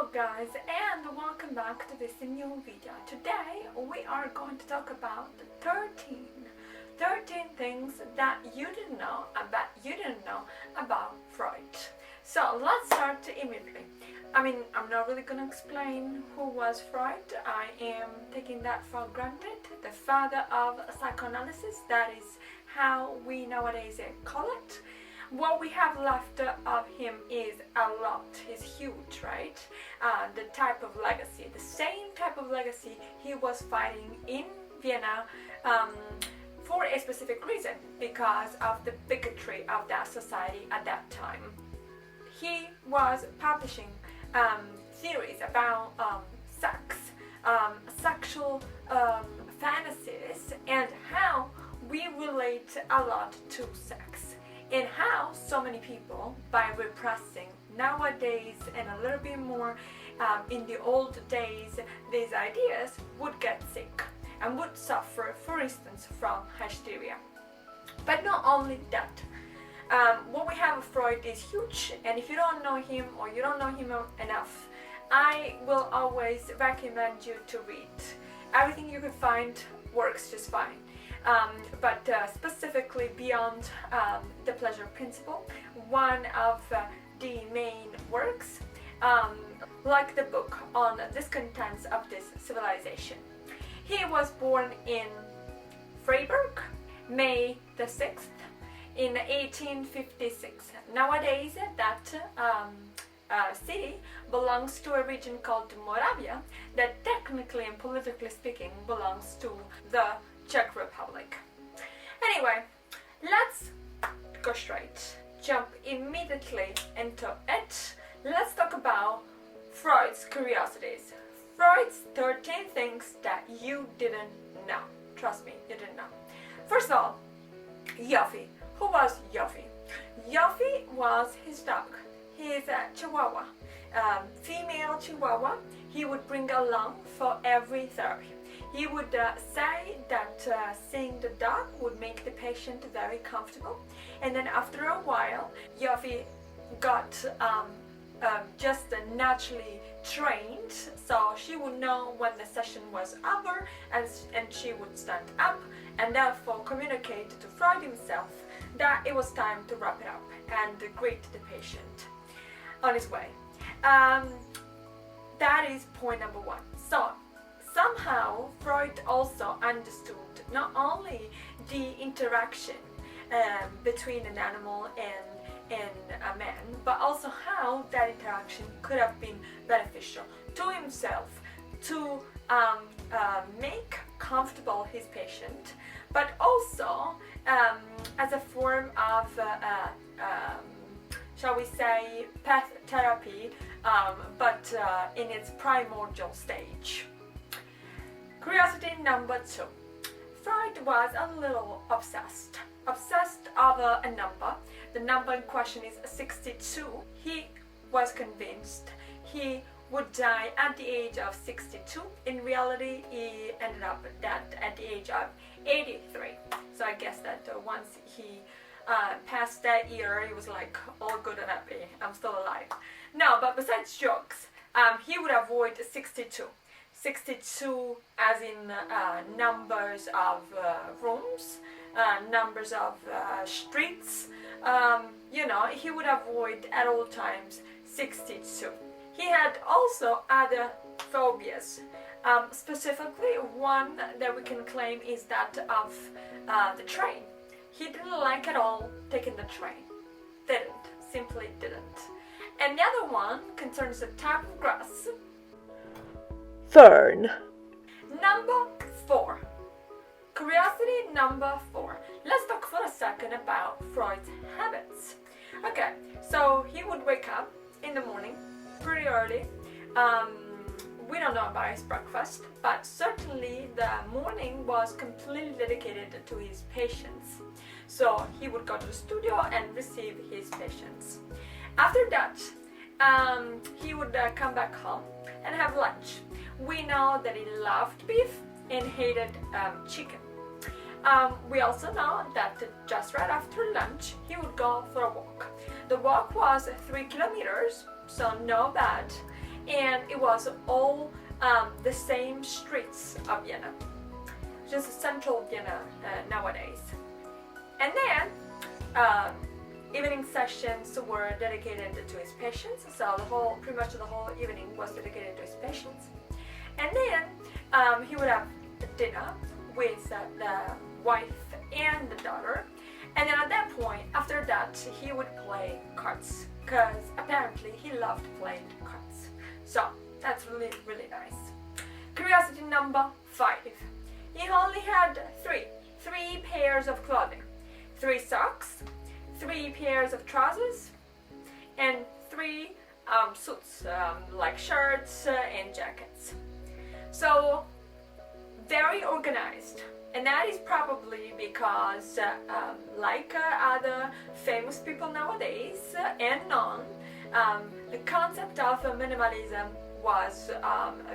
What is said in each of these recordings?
Hello guys, and welcome back to this new video. Today we are going to talk about 13 things that you didn't know about Freud. So let's start immediately. I'm not really going to explain who was Freud. I am taking that for granted. The father of psychoanalysis, that is how we nowadays call it. What we have left of him is a lot. He's huge, right? The type of legacy, the same type of legacy he was fighting in Vienna for a specific reason, because of the bigotry of that society at that time. He was publishing theories about sex, sexual fantasies, and how we relate a lot to sex. And how so many people, by repressing nowadays and a little bit more in the old days, these ideas would get sick and would suffer, for instance, from hysteria. But not only that, what we have of Freud is huge, and if you don't know him or you don't know him enough, I will always recommend you to read. Everything you can find works just fine. But specifically beyond the pleasure principle, one of the main works, like the book on discontents of this civilization. He was born in Freiburg, May the 6th, in 1856. Nowadays, that city belongs to a region called Moravia, that technically and politically speaking belongs to the Czech Republic. Anyway, let's go straight, jump immediately into it. Let's talk about Freud's curiosities. Freud's 13 things that you didn't know. Trust me, you didn't know. First of all, Yofi. Who was Yofi? Yofi was his dog. He is a Chihuahua, female Chihuahua. He would bring along for every therapy. He would say that seeing the dog would make the patient very comfortable, and then after a while, Yofi got just naturally trained, so she would know when the session was over, and she would stand up and therefore communicate to Freud himself that it was time to wrap it up and greet the patient on his way. That is point number one. So somehow Freud also understood not only the interaction between an animal and a man, but also how that interaction could have been beneficial to himself to make comfortable his patient, but also as a form of shall we say pet therapy, but in its primordial stage. Curiosity number 2. Freud was a little obsessed over a number. The number in question is 62. He was convinced he would die at the age of 62. In reality, he ended up dead at the age of 83. So I guess that once he passed that year, he was like, all good and happy, I'm still alive. No, but besides jokes, he would avoid 62. 62 as in numbers of rooms, numbers of streets, he would avoid at all times 62. He had also other phobias, specifically one that we can claim is that of the train. He didn't like at all taking the train. Simply didn't. And the other one concerns the type of grass. Fern. Number 4. Curiosity number 4. Let's talk for a second about Freud's habits. Okay, so he would wake up in the morning pretty early. We don't know about his breakfast, but certainly the morning was completely dedicated to his patients. So he would go to the studio and receive his patients. After that, he would come back home and have lunch. We know that he loved beef and hated chicken. We also know that just right after lunch he would go for a walk. The walk was 3 kilometers, so no bad, and it was all the same streets of Vienna, just central Vienna nowadays. And then evening sessions were dedicated to his patients, so pretty much the whole evening was dedicated to his patients. And then he would have dinner with the wife and the daughter, and then at that point, after that, he would play cards, because apparently he loved playing cards. So that's really, really nice. Curiosity number 5. He only had three pairs of clothing, 3 socks, 3 pairs of trousers, and 3 suits, like shirts and jackets. So very organized, and that is probably because like other famous people nowadays and non, the concept of minimalism was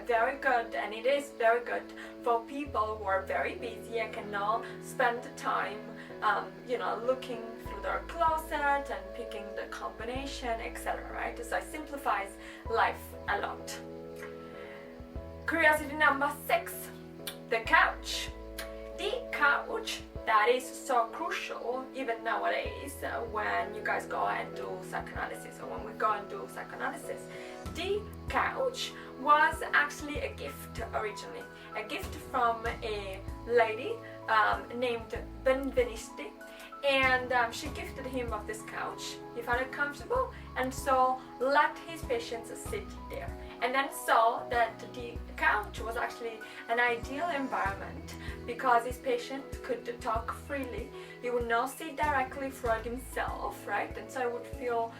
very good, and it is very good for people who are very busy and cannot spend the time looking through their closet and picking the combination, etc. Right? So it simplifies life a lot. Curiosity number 6, the couch. The couch, that is so crucial even nowadays when you guys go and do psychoanalysis, or when we go and do psychoanalysis. The couch was actually a gift originally, a gift from a lady named Benvenisti, and she gifted him of this couch. He found it comfortable, and so let his patients sit there, and then saw that the couch was actually an ideal environment because his patient could talk freely. He would not see directly Freud himself, right? And so he would feel,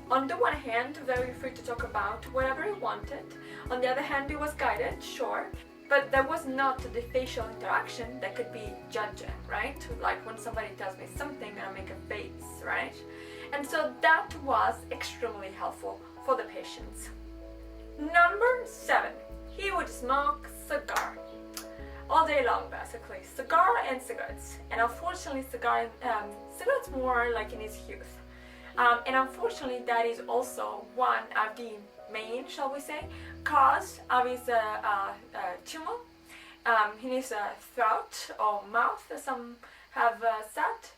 on the one hand, very free to talk about whatever he wanted. On the other hand, he was guided, sure, but there was not the facial interaction that could be judging, right? Like when somebody tells me something and I make a face, right? And so that was extremely helpful for the patients. Number 7, he would smoke cigar all day long, basically. Cigar and cigarettes. And unfortunately, cigarettes more like in his youth. And unfortunately, that is also one of the main, shall we say, cause of his tumor in his throat or mouth, as some have said.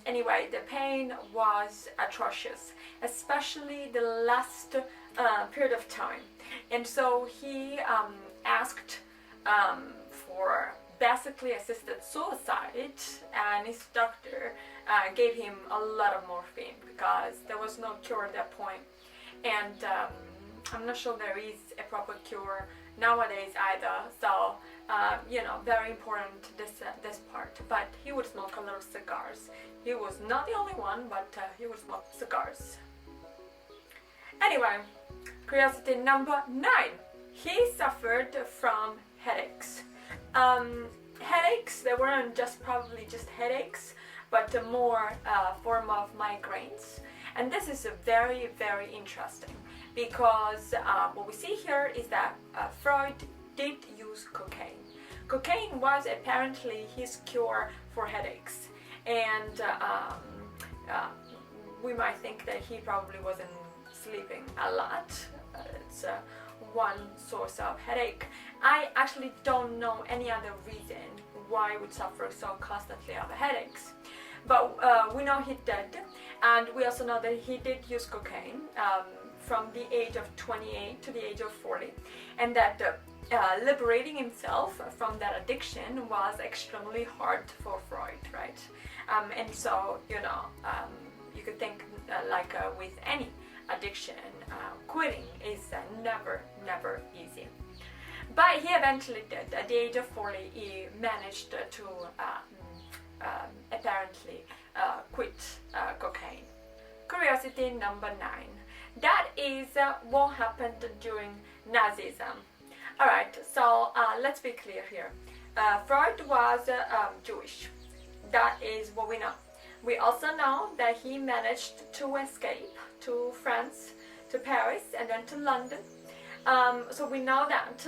Anyway, the pain was atrocious, especially the last period of time. And so he asked for basically assisted suicide, and his doctor gave him a lot of morphine because there was no cure at that point. And I'm not sure there is a proper cure nowadays either, so very important this part. But he would smoke a lot of cigars. He was not the only one, but he would smoke cigars. Anyway, curiosity number 9. He suffered from headaches. Headaches, they weren't probably just headaches, but a more form of migraines. And this is very, very interesting because what we see here is that Freud did use cocaine. Cocaine was apparently his cure for headaches, and we might think that he probably wasn't sleeping a lot. It's one source of headache. I actually don't know any other reason why he would suffer so constantly of headaches. But we know he did, and we also know that he did use cocaine from the age of 28 to the age of 40, and that liberating himself from that addiction was extremely hard for Freud, right? And so, you could think like with any addiction, quitting is never easy. But he eventually did. At the age of 40, he managed to apparently quit cocaine. Curiosity number 9. That is what happened during Nazism. Alright, so let's be clear here. Freud was Jewish. That is what we know. We also know that he managed to escape to France, to Paris, and then to London. So we know that.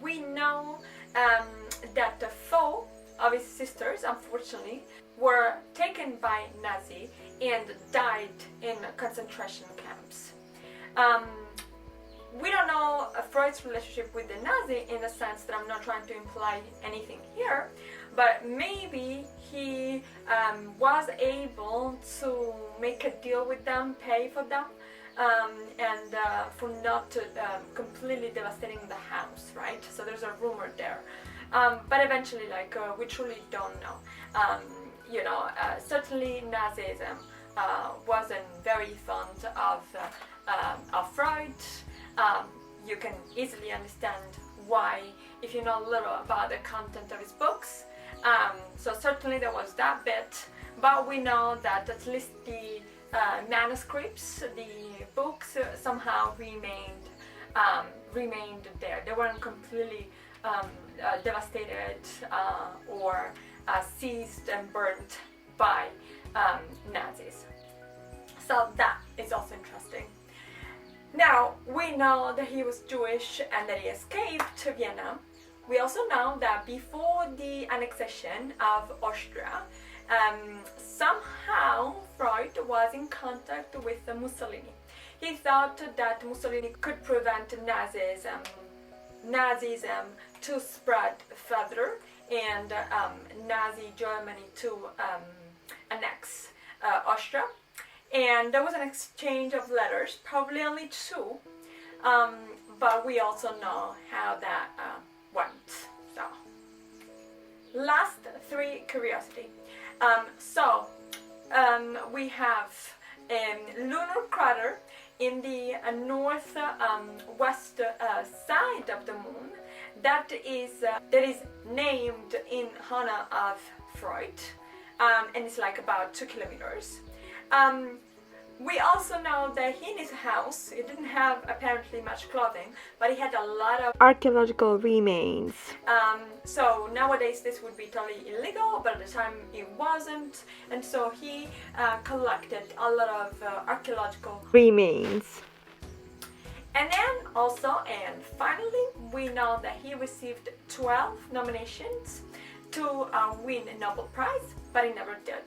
We know that the 4 of his sisters, unfortunately, were taken by Nazi and died in concentration camps. We don't know Freud's relationship with the Nazi, in the sense that I'm not trying to imply anything here, but maybe he was able to make a deal with them, pay for them, and for not completely devastating the house, right? So there's a rumor there, but eventually, like, we truly don't know. You know, certainly Nazism wasn't very fond of Freud. You can easily understand why if you know a little about the content of his books. So certainly there was that bit, but we know that at least the manuscripts, the books, somehow remained there. They weren't completely devastated or seized and burnt by Nazis. So that is also interesting. Now, we know that he was Jewish and that he escaped to Vienna. We also know that before the annexation of Austria, somehow Freud was in contact with Mussolini. He thought that Mussolini could prevent Nazism to spread further, and Nazi Germany to annex Austria. And there was an exchange of letters, probably only 2, but we also know how that went. So, last 3 curiosity. We have a lunar crater in the northwest side of the moon that is named in honor of Freud, and it's like about 2 kilometers. We also know that in his house, he didn't have apparently much clothing, but he had a lot of archaeological remains. So nowadays this would be totally illegal, but at the time it wasn't, and so he collected a lot of archaeological remains. And then also, and finally, we know that he received 12 nominations to win a Nobel Prize, but he never did.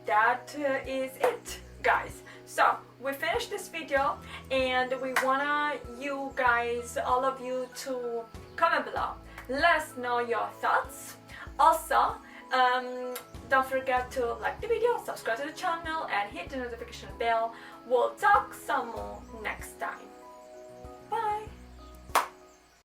That is it, guys. So we finished this video, and we wanna you guys, all of you, to comment below. Let us know your thoughts. Also, don't forget to like the video, subscribe to the channel, and hit the notification bell. We'll talk some more next time.